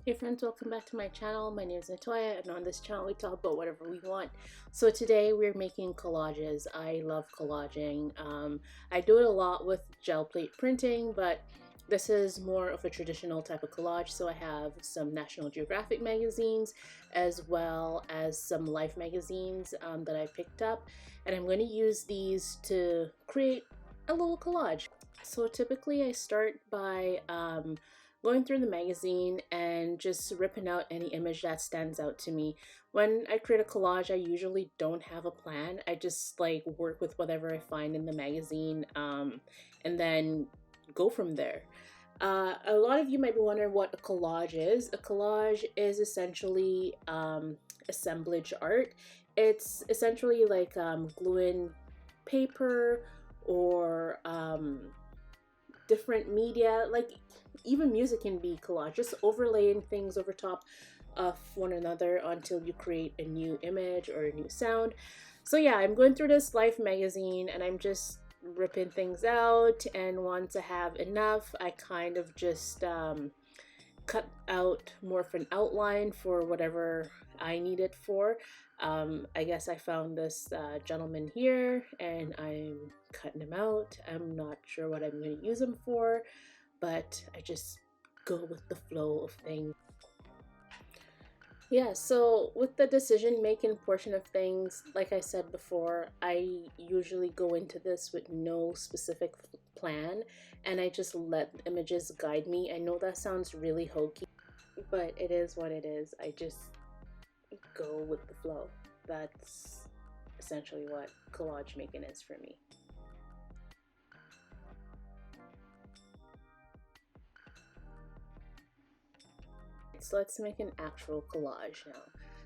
Hey friends, welcome back to my channel. My name is Natoya, and on this channel we talk about whatever we want. So today we're making collages. I love collaging. I do it a lot with gel plate printing, but this is more of a traditional type of collage. So I have some National Geographic magazines as well as some Life magazines that I picked up, and I'm going to use these to create a little collage. So typically I start by going through the magazine and just ripping out any image that stands out to me. When I create a collage, I usually don't have a plan. I just like work with whatever I find in the magazine and then go from there. A lot of you might be wondering what a collage is. A collage is essentially assemblage art. It's essentially like gluing paper or different media, like even music can be collage, just overlaying things over top of one another until you create a new image or a new sound. So yeah, I'm going through this Life magazine and I'm just ripping things out, and once I have enough, I kind of just cut out more of an outline for whatever I need it for. I guess I found this gentleman here and I'm cutting him out. I'm not sure what I'm going to use him for, but I just go with the flow of things. Yeah, so with the decision making portion of things, like I said before, I usually go into this with no specific plan and I just let images guide me. I know that sounds really hokey, but it is what it is. I just go with the flow. That's essentially what collage making is for me. So let's make an actual collage now.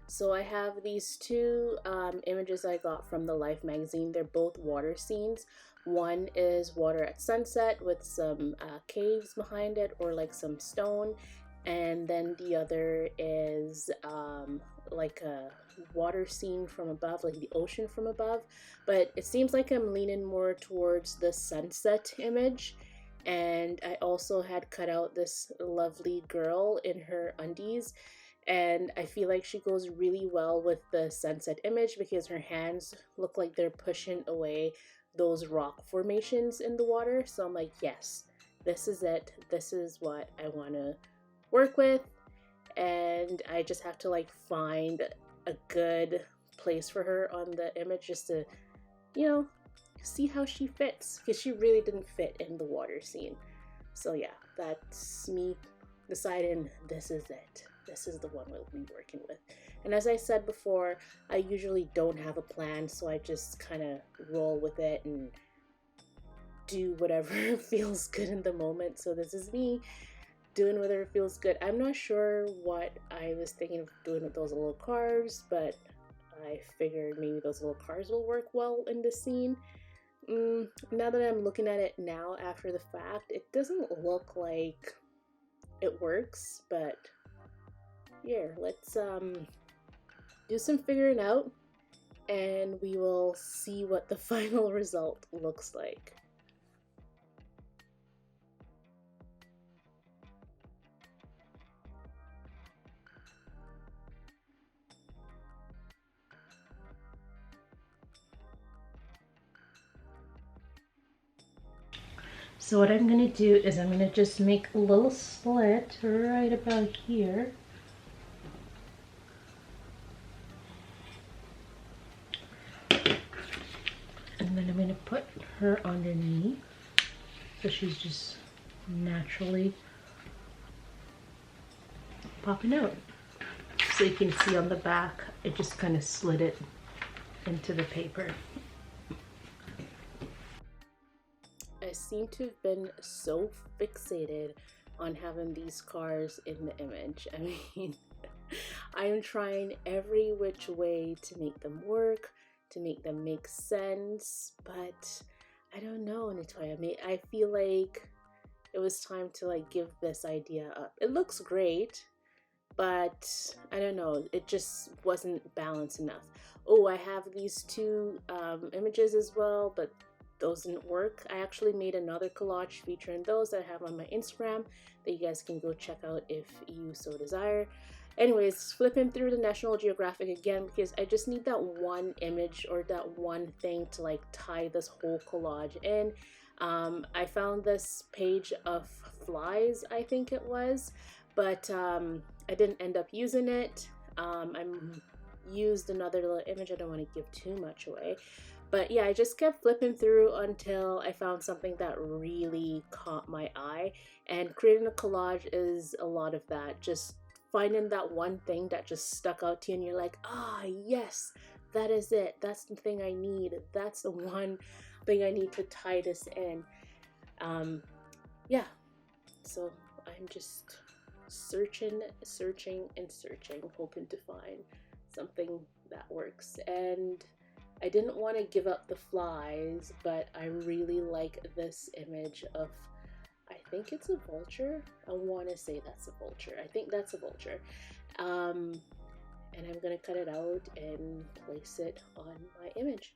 So I have these two images I got from the Life magazine. They're both water scenes. One is water at sunset with some caves behind it, or like some stone, and then the other is like a water scene from above, like the ocean from above, but it seems like I'm leaning more towards the sunset image. And I also had cut out this lovely girl in her undies, and I feel like she goes really well with the sunset image because her hands look like they're pushing away those rock formations in the water. So I'm like, yes, this is it. This is what I want to work with, and I just have to like find a good place for her on the image just to, you know, see how she fits, because she really didn't fit in the water scene. So yeah, that's me deciding this is it. This is the one we'll be working with. And as I said before, I usually don't have a plan, so I just kind of roll with it and do whatever feels good in the moment. So this is me doing whatever feels good. I'm not sure what I was thinking of doing with those little cars, but I figured maybe those little cars will work well in the scene. Now that I'm looking at it now after the fact, it doesn't look like it works, but yeah, let's do some figuring out and we will see what the final result looks like. So what I'm going to do is I'm going to just make a little slit right about here. And then I'm going to put her underneath, so she's just naturally popping out. So you can see on the back, I just kind of slid it into the paper. I seem to have been so fixated on having these cars in the image. I mean, I am trying every which way to make them work, to make them make sense, but I don't know, Natoya. I feel like it was time to like give this idea up. It looks great, but I don't know, it just wasn't balanced enough. Oh, I have these two images as well, but doesn't work, I actually made another collage featuring those that I have on my Instagram that you guys can go check out if you so desire. Anyways, flipping through the National Geographic again because I just need that one image or that one thing to like tie this whole collage in. I found this page of flies, I think it was, but I didn't end up using it. I used another little image. I don't want to give too much away. But yeah, I just kept flipping through until I found something that really caught my eye. And creating a collage is a lot of that. Just finding that one thing that just stuck out to you and you're like, ah, yes, that is it. That's the thing I need. That's the one thing I need to tie this in. Yeah, so I'm just searching, hoping to find something that works. And I didn't want to give up the flies, but I really like this image of, I think it's a vulture. I want to say that's a vulture. I think that's a vulture. And I'm going to cut it out and place it on my image.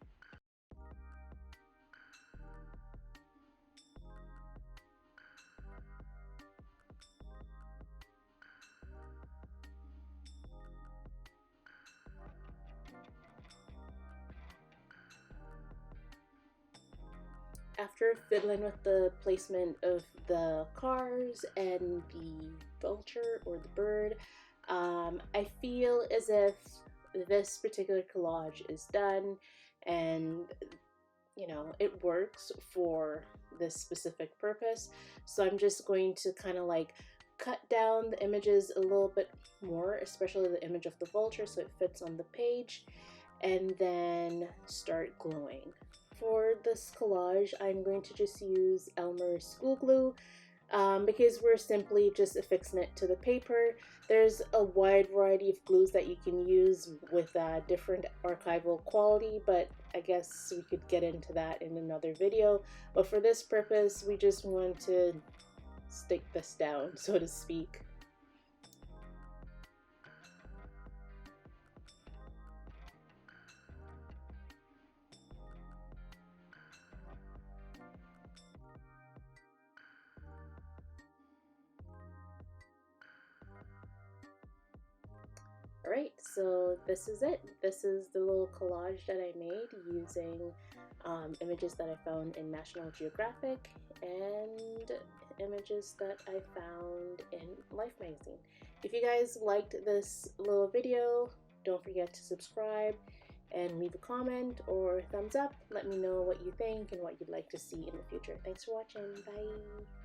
After fiddling with the placement of the cars and the vulture or the bird, I feel as if this particular collage is done and you know it works for this specific purpose. So I'm just going to kind of like cut down the images a little bit more, especially the image of the vulture, so it fits on the page, and then start gluing. For this collage, I'm going to just use Elmer's school glue because we're simply just affixing it to the paper. There's a wide variety of glues that you can use with different archival quality, but I guess we could get into that in another video. But for this purpose, we just want to stick this down, so to speak. Alright, so this is it. This is the little collage that I made using images that I found in National Geographic and images that I found in Life magazine. If you guys liked this little video, don't forget to subscribe and leave a comment or thumbs up. Let me know what you think and what you'd like to see in the future. Thanks for watching. Bye!